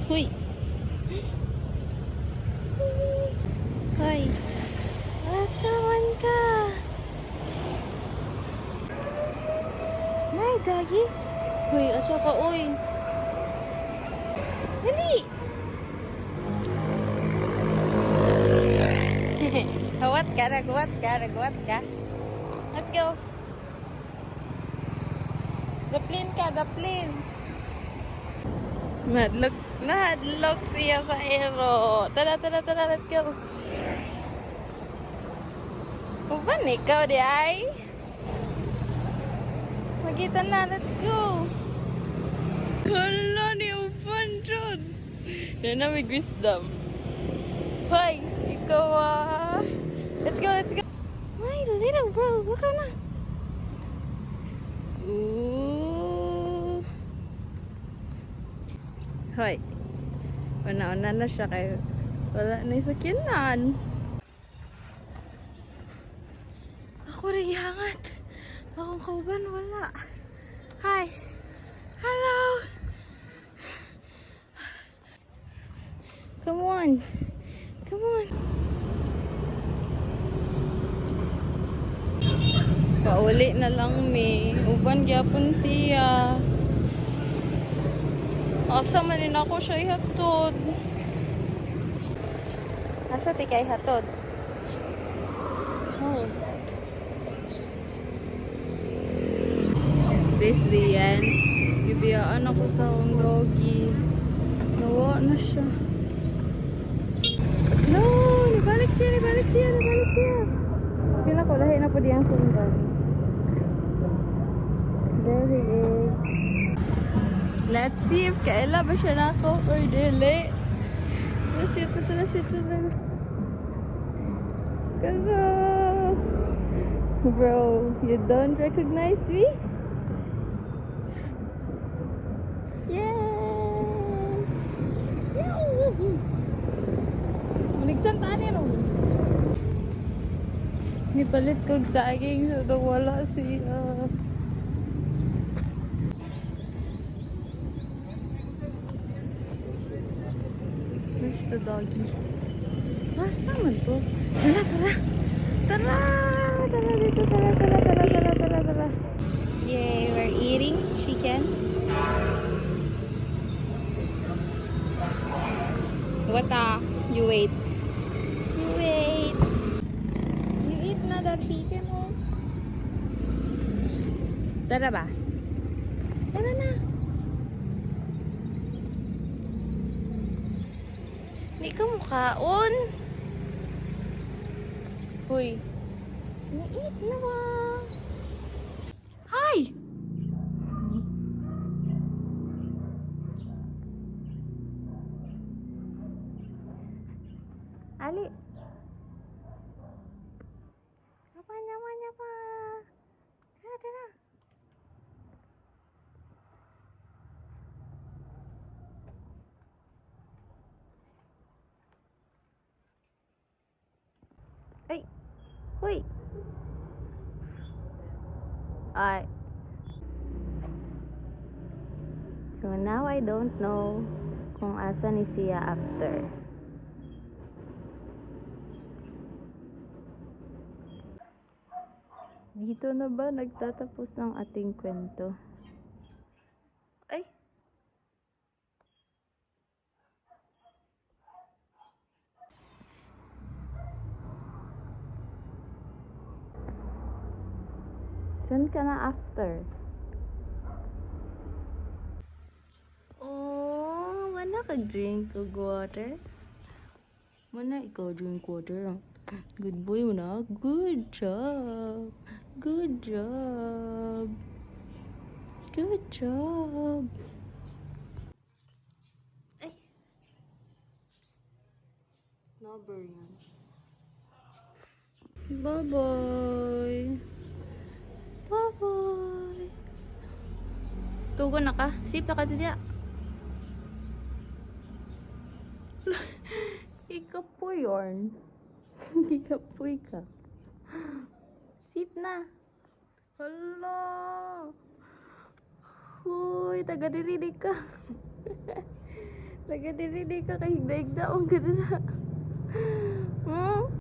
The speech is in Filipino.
Huy. Hoy. Asaman ka? Nay, dagi. Hoy, asa ka, oy. Dali. Hawat ka, nagwat ka, nagwat ka. Let's go. The plane ka, the plane. Nahadlok siya sa aero. Tara, tara, tara, let's go. Uban, ikaw di ay. Magita na, let's go. Hala ni Uban, Jod. Yan na may wisdom. Hoy, ikaw ah. Let's go, let's go. Ay, little bro, baka na. Ooh. Hoy. Una-una na siya kayo. Wala na yung sakyanan. Ako rin hangat. Akong kauban, wala. Hi. Hello. Come on. Come on. Pauli na lang mi. Uban gyapon siya. Asa man din ako siya ihatod. Asa ti kay hatod? Oh. Is this the end? Gibiyaan ako sa akong doggy. Nawa na siya. No! Nibalik siya, nibalik siya, nibalik siya. Pila ko, lahi na po diyang sundan. There he is. Let's see if kaila ba siya na ako or dili. Let's see, let's see. Kaza! Bro, you don't recognize me? Yay! Yay! Maligsan taan yan, oh. Nipalit kong saging so wala siya. Where's the doggy? Masa man to? Tara, tara! Tara! Tara dito, tara, tara, tara, tara, tara, tara. Yay, we're eating chicken. What you wait. You wait. You eat na that chicken, oh. Tara ba? Tara na. Hindi ka mukhaon. Uy. Na-eat na ba? Hi! Ali. Apa nyamanya pa? Tara. Ay. Huy. Ay. So now I don't know kung asa ni siya after. Dito na ba nagtatapos ng ating kwento? Ay! Saan ka na after? Oh, wala ka drink of water? Mana ikaw drink water? Good boy mo na. Good job. Good job. Good job. Ay. Snobber yan. Bye-bye. Bye-bye. Tugon na ka. Sip na ka dyan. Ikapoy yarn. Ikapoy ka. Sip na. Hala. Huy, taga-dirinig ka. Nagadiri ka kahigda-higda. Ang ganda na. Hmm?